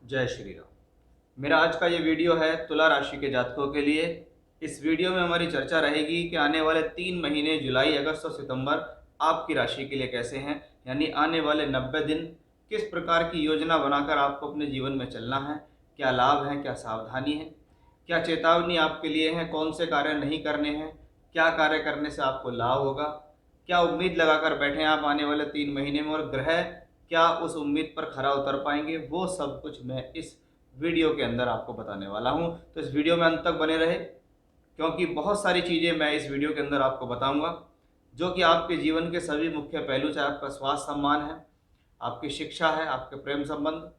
जय श्री राम। मेरा आज का ये वीडियो है तुला राशि के जातकों के लिए। इस वीडियो में हमारी चर्चा रहेगी कि आने वाले 3 महीने जुलाई, अगस्त और सितंबर आपकी राशि के लिए कैसे हैं, यानी आने वाले 90 दिन किस प्रकार की योजना बनाकर आपको अपने जीवन में चलना है, क्या लाभ है, क्या सावधानी है, क्या चेतावनी आपके लिए है, कौन से कार्य नहीं करने हैं, क्या कार्य करने से आपको लाभ होगा, क्या उम्मीद लगाकर बैठे हैं आप आने वाले 3 महीने में, और ग्रह क्या उस उम्मीद पर खरा उतर पाएंगे, वो सब कुछ मैं इस वीडियो के अंदर आपको बताने वाला हूं। तो इस वीडियो में अंत तक बने रहे, क्योंकि बहुत सारी चीज़ें मैं इस वीडियो के अंदर आपको बताऊंगा जो कि आपके जीवन के सभी मुख्य पहलू, चाहे आपका स्वास्थ्य सम्मान है, आपकी शिक्षा है, आपके प्रेम संबंध,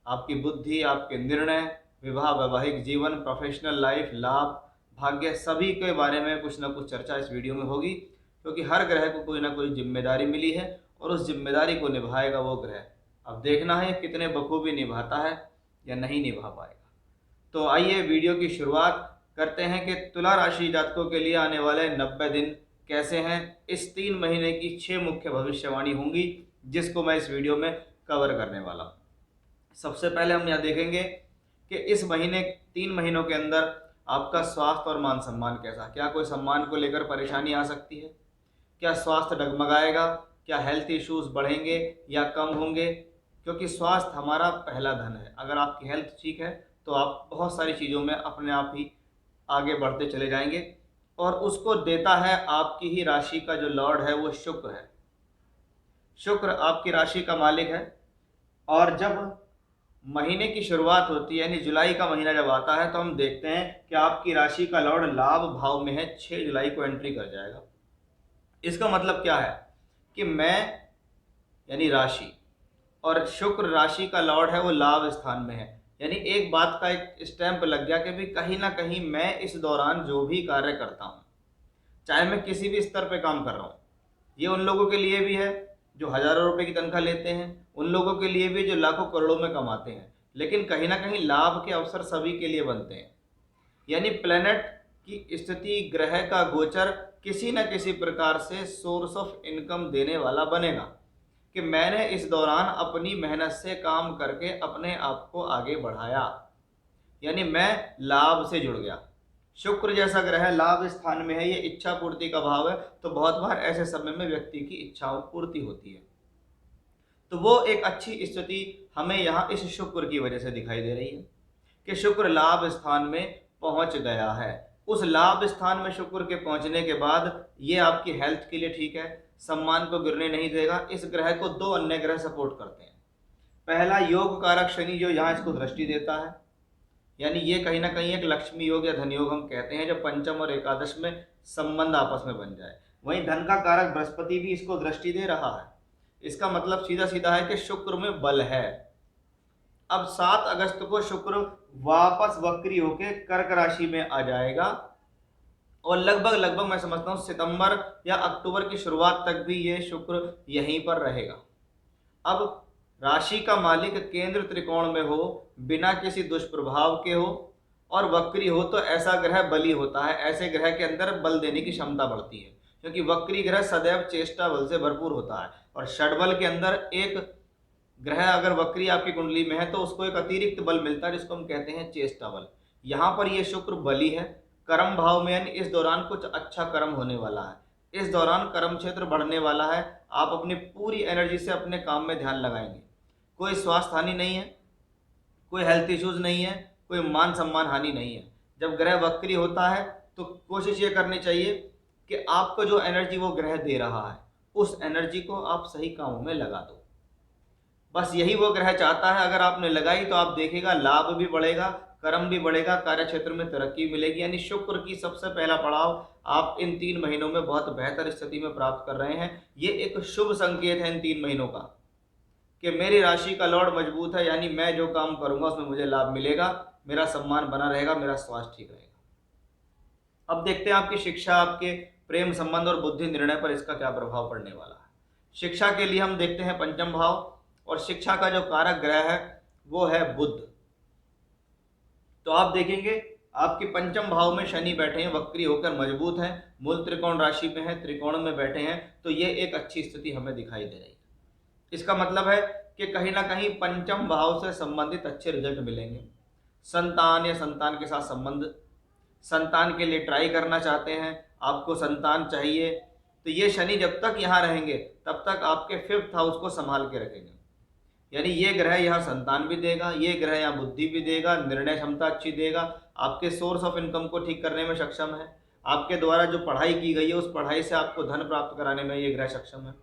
आपकी बुद्धि, आपके निर्णय, विवाह, वैवाहिक जीवन, प्रोफेशनल लाइफ, लाभ, भाग्य, सभी के बारे में कुछ ना कुछ चर्चा इस वीडियो में होगी, क्योंकि हर ग्रह को कोई ना कोई जिम्मेदारी मिली है और उस जिम्मेदारी को निभाएगा वो ग्रह। अब देखना है कितने बखूबी निभाता है या नहीं निभा पाएगा। तो आइए वीडियो की शुरुआत करते हैं कि तुला राशि जातकों के लिए आने वाले 90 दिन कैसे हैं। इस 3 महीने की 6 मुख्य भविष्यवाणी होंगी जिसको मैं इस वीडियो में कवर करने वाला हूँ। सबसे पहले हम यहाँ देखेंगे कि इस महीने 3 महीनों के अंदर आपका स्वास्थ्य और मान सम्मान कैसा, क्या कोई सम्मान को लेकर परेशानी आ सकती है, क्या स्वास्थ्य डगमगाएगा, क्या हेल्थ इश्यूज बढ़ेंगे या कम होंगे, क्योंकि स्वास्थ्य हमारा पहला धन है। अगर आपकी हेल्थ ठीक है तो आप बहुत सारी चीज़ों में अपने आप ही आगे बढ़ते चले जाएंगे, और उसको देता है आपकी ही राशि का जो लॉर्ड है वो शुक्र है। शुक्र आपकी राशि का मालिक है, और जब महीने की शुरुआत होती है यानी जुलाई का महीना जब आता है तो हम देखते हैं कि आपकी राशि का लॉर्ड लाभ भाव में है, 6 जुलाई को एंट्री कर जाएगा। इसका मतलब क्या है कि मैं यानी राशि और शुक्र राशि का लॉर्ड है वो लाभ स्थान में है, यानी एक बात का एक स्टैंप लग गया कि भी कहीं ना कहीं मैं इस दौरान जो भी कार्य करता हूँ, चाहे मैं किसी भी स्तर पे काम कर रहा हूँ, ये उन लोगों के लिए भी है जो हजारों रुपए की तनख्वाह लेते हैं, उन लोगों के लिए भी जो लाखों करोड़ों में कमाते हैं, लेकिन कहीं ना कहीं लाभ के अवसर सभी के लिए बनते हैं। यानी प्लेनेट की स्थिति, ग्रह का गोचर किसी न किसी प्रकार से सोर्स ऑफ इनकम देने वाला बनेगा कि मैंने इस दौरान अपनी मेहनत से काम करके अपने आप को आगे बढ़ाया, यानी मैं लाभ से जुड़ गया। शुक्र जैसा ग्रह लाभ स्थान में है, ये इच्छा पूर्ति का भाव है, तो बहुत बार ऐसे समय में व्यक्ति की इच्छाओं पूर्ति होती है। तो वो एक अच्छी स्थिति हमें यहाँ इस शुक्र की वजह से दिखाई दे रही है कि शुक्र लाभ स्थान में पहुंच गया है। उस लाभ स्थान में शुक्र के पहुंचने के बाद ये आपकी हेल्थ के लिए ठीक है, सम्मान को गिरने नहीं देगा। इस ग्रह को 2 अन्य ग्रह सपोर्ट करते हैं। पहला योग कारक शनि जो यहाँ इसको दृष्टि देता है, यानी ये कहीं ना कहीं एक लक्ष्मी योग या धन योग हम कहते हैं, जब पंचम और एकादश में संबंध आपस में बन जाए। वहीं धन का कारक बृहस्पति भी इसको दृष्टि दे रहा है। इसका मतलब सीधा सीधा है कि शुक्र में बल है। अब 7 अगस्त को शुक्र वापस वक्री होके कर्क राशि में आ जाएगा, और लगभग लगभग मैं समझता हूँ सितंबर या अक्टूबर की शुरुआत तक भी ये शुक्र यहीं पर रहेगा। अब राशि का मालिक केंद्र त्रिकोण में हो, बिना किसी दुष्प्रभाव के हो और वक्री हो, तो ऐसा ग्रह बली होता है। ऐसे ग्रह के अंदर बल देने की क्षमता बढ़ती है, क्योंकि वक्री ग्रह सदैव चेष्टा बल से भरपूर होता है, और षडबल के अंदर एक ग्रह अगर वक्री आपकी कुंडली में है तो उसको एक अतिरिक्त बल मिलता है जिसको हम कहते हैं चेष्टा बल। यहाँ पर ये शुक्र बली है कर्म भाव में, यानी इस दौरान कुछ अच्छा कर्म होने वाला है। इस दौरान कर्म क्षेत्र बढ़ने वाला है, आप अपनी पूरी एनर्जी से अपने काम में ध्यान लगाएंगे। कोई स्वास्थ्य हानि नहीं है, कोई हेल्थ इश्यूज नहीं है, कोई मान सम्मान हानि नहीं है। जब ग्रह वक्री होता है तो कोशिश ये करनी चाहिए कि आपको जो एनर्जी वो ग्रह दे रहा है उस एनर्जी को आप सही कामों में लगा दो। बस यही वो ग्रह चाहता है। अगर आपने लगाई तो आप देखेगा लाभ भी बढ़ेगा, कर्म भी बढ़ेगा, कार्य क्षेत्र में तरक्की मिलेगी। यानी शुक्र की सबसे पहला पड़ाव आप इन 3 महीनों में बहुत बेहतर स्थिति में प्राप्त कर रहे हैं। ये एक शुभ संकेत है इन 3 महीनों का कि मेरी राशि का लॉर्ड मजबूत है, यानी मैं जो काम करूंगा उसमें मुझे लाभ मिलेगा, मेरा सम्मान बना रहेगा, मेरा स्वास्थ्य ठीक रहेगा। अब देखते हैं आपकी शिक्षा, आपके प्रेम संबंध और बुद्धि निर्णय पर इसका क्या प्रभाव पड़ने वाला है। शिक्षा के लिए हम देखते हैं पंचम भाव, और शिक्षा का जो कारक ग्रह है वो है बुध। तो आप देखेंगे आपके पंचम भाव में शनि बैठे हैं, वक्री होकर मजबूत हैं, मूल त्रिकोण राशि में है, त्रिकोण में बैठे हैं, तो ये एक अच्छी स्थिति हमें दिखाई दे रही है। इसका मतलब है कि कहीं ना कहीं पंचम भाव से संबंधित अच्छे रिजल्ट मिलेंगे। संतान या संतान के साथ संबंध, संतान के लिए ट्राई करना चाहते हैं, आपको संतान चाहिए, तो ये शनि जब तक यहाँ रहेंगे तब तक आपके 5th हाउस को संभाल के रखेंगे। यानी ये ग्रह यहाँ संतान भी देगा, ये ग्रह यहाँ बुद्धि भी देगा, निर्णय क्षमता अच्छी देगा, आपके सोर्स ऑफ इनकम को ठीक करने में सक्षम है, आपके द्वारा जो पढ़ाई की गई है उस पढ़ाई से आपको धन प्राप्त कराने में ये ग्रह सक्षम है,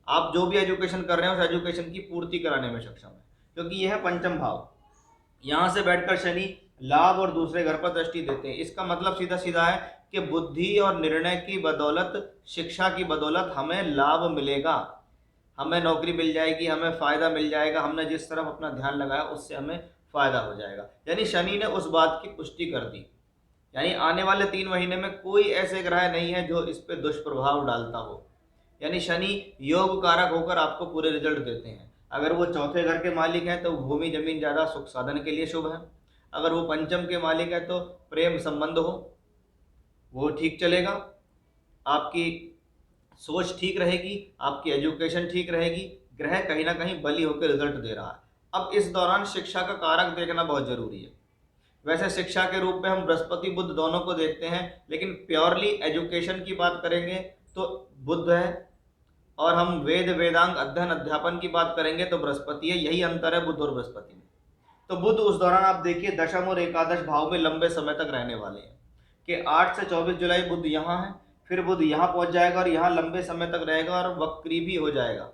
आप जो भी एजुकेशन कर रहे हैं उस एजुकेशन की पूर्ति कराने में सक्षम है, क्योंकि यह है पंचम भाव। यहाँ से बैठकर शनि लाभ और दूसरे घर पर दृष्टि देते हैं। इसका मतलब सीधा सीधा है कि बुद्धि और निर्णय की बदौलत, शिक्षा की बदौलत हमें लाभ मिलेगा, हमें नौकरी मिल जाएगी, हमें फ़ायदा मिल जाएगा, हमने जिस तरफ अपना ध्यान लगाया उससे हमें फ़ायदा हो जाएगा। यानी शनि ने उस बात की पुष्टि कर दी। यानी आने वाले 3 महीने में कोई ऐसे ग्रह नहीं है जो इस पर दुष्प्रभाव डालता हो। यानी शनि योग कारक होकर आपको पूरे रिजल्ट देते हैं। अगर वो चौथे घर के मालिक हैं तो भूमि जमीन ज़्यादा सुख साधन के लिए शुभ है। अगर वो पंचम के मालिक है तो प्रेम संबंध हो वो ठीक चलेगा, आपकी सोच ठीक रहेगी, आपकी एजुकेशन ठीक रहेगी। ग्रह कहीं ना कहीं बली होकर रिजल्ट दे रहा है। अब इस दौरान शिक्षा का कारक देखना बहुत जरूरी है। वैसे शिक्षा के रूप में हम बृहस्पति बुध दोनों को देखते हैं, लेकिन प्योरली एजुकेशन की बात करेंगे तो बुध है, और हम वेद वेदांग अध्ययन अध्यापन की बात करेंगे तो बृहस्पति है। यही अंतर है बुध और बृहस्पति में। तो बुध उस दौरान आप देखिए दशम और एकादश भाव में लंबे समय तक रहने वाले हैं कि 8 से 24 जुलाई बुध यहाँ है, फिर बुध यहाँ पहुँच जाएगा और यहाँ लंबे समय तक रहेगा और वक्री भी हो जाएगा।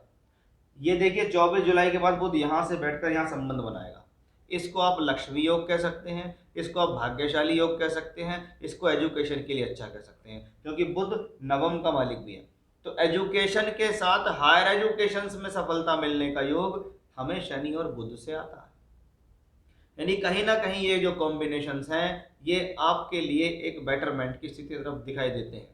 ये देखिए 24 जुलाई के बाद बुध यहाँ से बैठकर यहाँ संबंध बनाएगा। इसको आप लक्ष्मी योग कह सकते हैं, इसको आप भाग्यशाली योग कह सकते हैं, इसको एजुकेशन के लिए अच्छा कह सकते हैं, क्योंकि बुध नवम का मालिक भी है। तो एजुकेशन के साथ हायर एजुकेशन में सफलता मिलने का योग हमें शनि और बुध से आता है। यानी कहीं ना कहीं ये जो कॉम्बिनेशंस हैं ये आपके लिए एक बेटरमेंट की स्थिति तरफ दिखाई देते हैं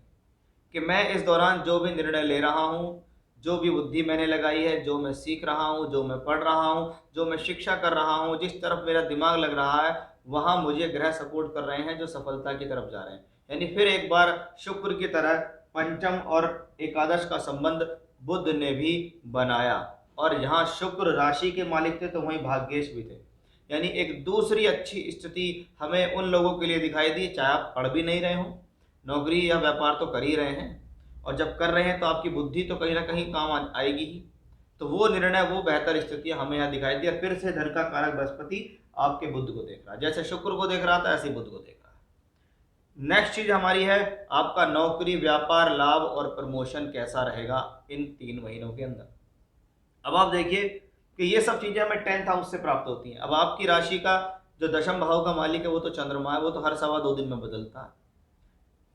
कि मैं इस दौरान जो भी निर्णय ले रहा हूँ, जो भी बुद्धि मैंने लगाई है, जो मैं सीख रहा हूँ, जो मैं पढ़ रहा हूँ, जो मैं शिक्षा कर रहा हूँ, जिस तरफ मेरा दिमाग लग रहा है वहाँ मुझे ग्रह सपोर्ट कर रहे हैं जो सफलता की तरफ जा रहे हैं। यानी फिर एक बार शुक्र की तरह पंचम और एकादश का संबंध बुध ने भी बनाया, और यहाँ शुक्र राशि के मालिक थे तो वहीं भाग्येश भी थे। यानी एक दूसरी अच्छी स्थिति हमें उन लोगों के लिए दिखाई दी, चाहे आप पढ़ भी नहीं रहे हो, नौकरी या व्यापार तो कर ही रहे हैं, और जब कर रहे हैं तो आपकी बुद्धि तो कहीं ना कहीं काम आएगी ही। तो वो निर्णय, वो बेहतर स्थितियां हमें यहाँ दिखाई दी। फिर से धन का कारक बृहस्पति आपके बुध को देख रहा है, जैसे शुक्र को देख रहा था ऐसे बुध को देख रहा है। नेक्स्ट चीज हमारी है आपका नौकरी, व्यापार, लाभ और प्रमोशन कैसा रहेगा इन 3 महीनों के अंदर। अब आप देखिए कि ये सब चीजें हमें 10th हाउस से प्राप्त होती हैं। अब आपकी राशि का जो दशम भाव का मालिक है वो तो चंद्रमा है, वो तो हर 2.25 दिन में बदलता है।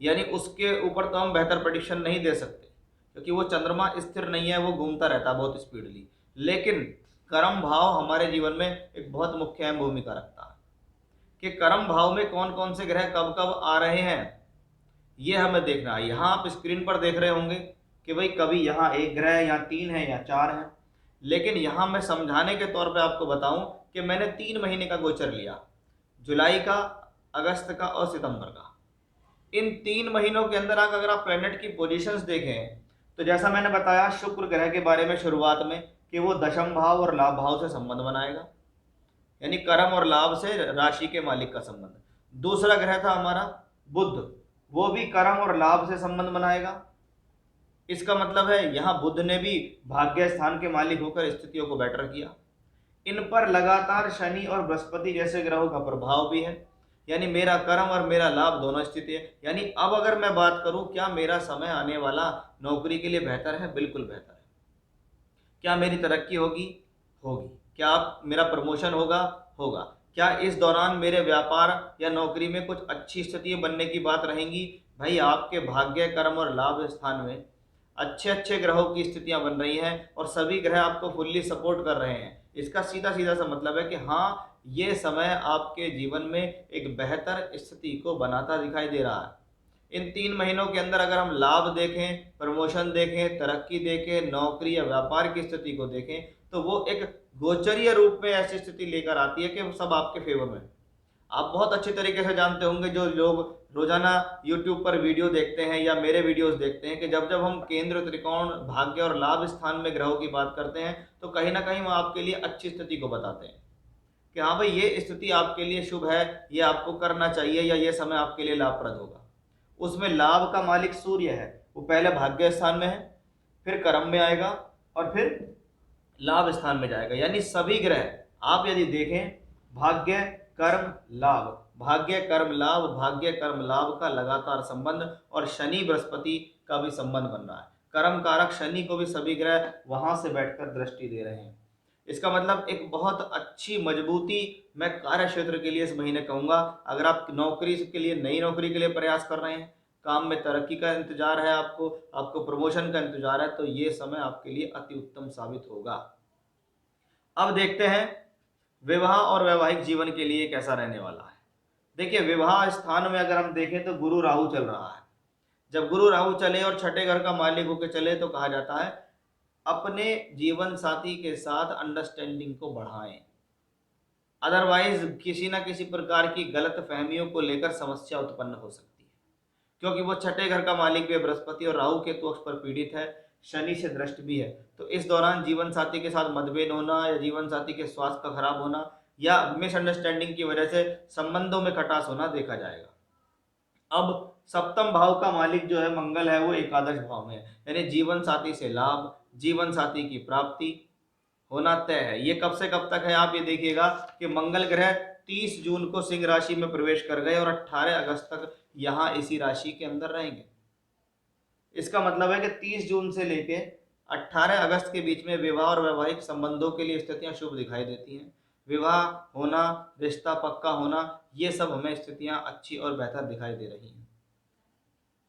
यानी उसके ऊपर तो हम बेहतर प्रेडिक्शन नहीं दे सकते, क्योंकि वो चंद्रमा स्थिर नहीं है, वो घूमता रहता है बहुत स्पीडली। लेकिन कर्म भाव हमारे जीवन में एक बहुत मुख्य अहम भूमिका रखता है कि कर्म भाव में कौन कौन से ग्रह कब कब आ रहे हैं, ये हमें देखना है। यहाँ आप स्क्रीन पर देख रहे होंगे कि भाई कभी यहाँ 1 ग्रह है, यहाँ 3 है या 4 है, लेकिन यहाँ मैं समझाने के तौर पे आपको बताऊं कि मैंने 3 महीने का गोचर लिया, जुलाई का, अगस्त का और सितंबर का। इन 3 महीनों के अंदर अगर आप प्लैनेट की पोजीशंस देखें तो जैसा मैंने बताया शुक्र ग्रह के बारे में शुरुआत में कि वो दशम भाव और लाभ भाव से संबंध बनाएगा, यानी कर्म और लाभ से राशि के मालिक का संबंध। दूसरा ग्रह था हमारा बुध, वो भी कर्म और लाभ से संबंध बनाएगा। इसका मतलब है यहाँ बुध ने भी भाग्य स्थान के मालिक होकर स्थितियों को बेटर किया। इन पर लगातार शनि और बृहस्पति जैसे ग्रहों का प्रभाव भी है, यानी मेरा कर्म और मेरा लाभ दोनों स्थिति है। यानी अब अगर मैं बात करूं क्या मेरा समय आने वाला नौकरी के लिए बेहतर है, बिल्कुल बेहतर है। क्या मेरी तरक्की होगी, होगी। क्या मेरा प्रमोशन होगा, होगा। क्या इस दौरान मेरे व्यापार या नौकरी में कुछ अच्छी स्थितियां बनने की बात रहेंगी, भाई आपके भाग्य, कर्म और लाभ स्थान में अच्छे अच्छे ग्रहों की स्थितियां बन रही हैं और सभी ग्रह आपको फुल्ली सपोर्ट कर रहे हैं। इसका सीधा सीधा सा मतलब है कि हाँ, ये समय आपके जीवन में एक बेहतर स्थिति को बनाता दिखाई दे रहा है। इन 3 महीनों के अंदर अगर हम लाभ देखें, प्रमोशन देखें, तरक्की देखें, नौकरी या व्यापार की स्थिति को देखें तो वो एक गोचरीय रूप में ऐसी स्थिति लेकर आती है कि वो सब आपके फेवर में। आप बहुत अच्छे तरीके से जानते होंगे, जो लोग रोजाना यूट्यूब पर वीडियो देखते हैं या मेरे वीडियोस देखते हैं, कि जब जब हम केंद्र, त्रिकोण, भाग्य और लाभ स्थान में ग्रहों की बात करते हैं तो कहीं ना कहीं वो आपके लिए अच्छी स्थिति को बताते हैं कि हाँ भाई, ये स्थिति आपके लिए शुभ है, ये आपको करना चाहिए, या ये समय आपके लिए लाभप्रद होगा। उसमें लाभ का मालिक सूर्य है, वो पहले भाग्य स्थान में है, फिर कर्म में आएगा और फिर लाभ स्थान में जाएगा। यानी सभी ग्रह आप यदि देखें, भाग्य कर्म लाभ, भाग्य कर्म लाभ, भाग्य कर्म लाभ का लगातार संबंध, और शनि बृहस्पति का भी संबंध बन रहा है। कर्म कारक शनि को भी सभी ग्रह वहां से बैठकर दृष्टि दे रहे हैं। इसका मतलब एक बहुत अच्छी मजबूती मैं कार्य क्षेत्र के लिए इस महीने कहूंगा। अगर आप नौकरी के लिए, नई नौकरी के लिए प्रयास कर रहे हैं, काम में तरक्की का इंतजार है, आपको आपको प्रमोशन का इंतजार है, तो ये समय आपके लिए अति उत्तम साबित होगा। अब देखते हैं विवाह और वैवाहिक जीवन के लिए कैसा रहने वाला है। देखिए, विवाह स्थान में अगर हम देखें तो गुरु राहु चल रहा है। जब गुरु राहु चले और छठे घर का मालिक होकर चले तो कहा जाता है अपने जीवन साथी के साथ अंडरस्टैंडिंग को बढ़ाएं, अदरवाइज किसी ना किसी प्रकार की गलत फहमियों को लेकर समस्या उत्पन्न हो सकती है, क्योंकि वो छठे घर का मालिक भी है बृहस्पति, और राहु के दोष पर पीड़ित है, शनि से दृष्ट भी है। तो इस दौरान जीवन साथी के साथ मतभेद होना, या जीवन साथी के स्वास्थ्य का खराब होना, या मिसअंडरस्टैंडिंग की वजह से संबंधों में खटास होना देखा जाएगा। अब सप्तम भाव का मालिक जो है मंगल है, वो एकादश भाव में है, यानी जीवन साथी से लाभ, जीवन साथी की प्राप्ति होना तय है। ये कब से कब तक है, आप ये देखिएगा कि मंगल ग्रह 30 जून को सिंह राशि में प्रवेश कर गए और 18 अगस्त तक यहाँ इसी राशि के अंदर रहेंगे। इसका मतलब है कि 30 जून से लेके 18 अगस्त के बीच में विवाह और वैवाहिक संबंधों के लिए स्थितियां शुभ दिखाई देती हैं। विवाह होना, रिश्ता पक्का होना, ये सब हमें स्थितियां अच्छी और बेहतर दिखाई दे रही हैं।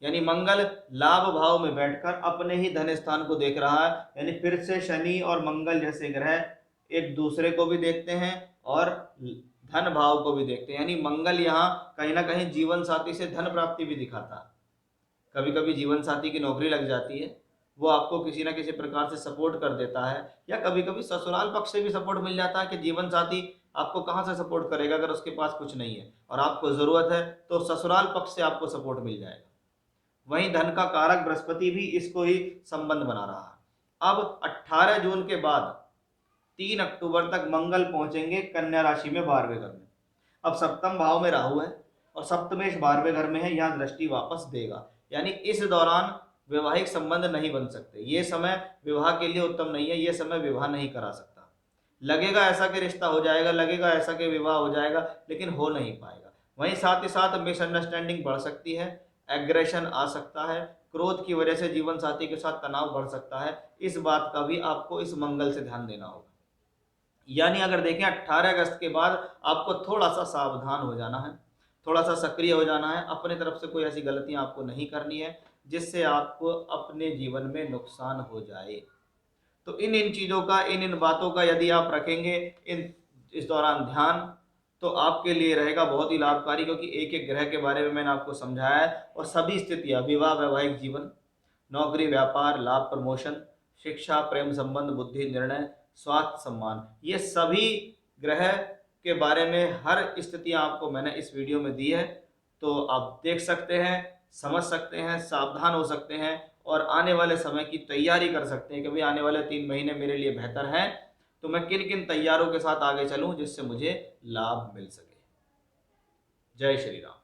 यानी मंगल लाभ भाव में बैठकर अपने ही धन स्थान को देख रहा है, यानी फिर से शनि और मंगल जैसे ग्रह एक दूसरे को भी देखते हैं और धन भाव को भी देखते हैं। यानी मंगल यहाँ कहीं ना कहीं जीवन साथी से धन प्राप्ति भी दिखाता है। कभी कभी जीवन साथी की नौकरी लग जाती है, वो आपको किसी ना किसी प्रकार से सपोर्ट कर देता है, या कभी कभी ससुराल पक्ष से भी सपोर्ट मिल जाता है कि जीवन साथी आपको कहाँ से सपोर्ट करेगा अगर उसके पास कुछ नहीं है और आपको ज़रूरत है, तो ससुराल पक्ष से आपको सपोर्ट मिल जाएगा। वहीं धन का कारक बृहस्पति भी इसको ही संबंध बना रहा है। अब 18 जून के बाद 3 अक्टूबर तक मंगल पहुंचेंगे कन्या राशि में 12वें घर में। अब सप्तम भाव में राहु है और सप्तमेश 12वें घर में है, यहाँ दृष्टि वापस देगा। यानी इस दौरान वैवाहिक संबंध नहीं बन सकते, ये समय विवाह के लिए उत्तम नहीं है, ये समय विवाह नहीं करा सकता। लगेगा ऐसा कि रिश्ता हो जाएगा, लगेगा ऐसा कि विवाह हो जाएगा, लेकिन हो नहीं पाएगा। वहीं साथ ही साथ मिसअंडरस्टैंडिंग बढ़ सकती है, एग्रेशन आ सकता है, क्रोध की वजह से जीवन साथी के साथ तनाव बढ़ सकता है। इस बात का भी आपको इस मंगल से ध्यान देना होगा। यानी अगर देखें 18 अगस्त के बाद आपको थोड़ा सा सावधान हो जाना है, थोड़ा सा सक्रिय हो जाना है, अपने तरफ से कोई ऐसी गलतियां आपको नहीं करनी है जिससे आपको अपने जीवन में नुकसान हो जाए। तो इन चीज़ों का, इन बातों का यदि आप रखेंगे इस दौरान ध्यान, तो आपके लिए रहेगा बहुत ही लाभकारी, क्योंकि एक एक ग्रह के बारे में मैंने आपको समझाया है और सभी स्थितियां, विवाह, वैवाहिक जीवन, नौकरी, व्यापार, लाभ, प्रमोशन, शिक्षा, प्रेम संबंध, बुद्धि, निर्णय, स्वास्थ्य, सम्मान, ये सभी ग्रह के बारे में हर स्थितियां आपको मैंने इस वीडियो में दी है। तो आप देख सकते हैं, समझ सकते हैं, सावधान हो सकते हैं और आने वाले समय की तैयारी कर सकते हैं कि भाई आने वाले 3 महीने मेरे लिए बेहतर हैं, तो मैं किन किन तैयारों के साथ आगे चलूं जिससे मुझे लाभ मिल सके। जय श्री राम।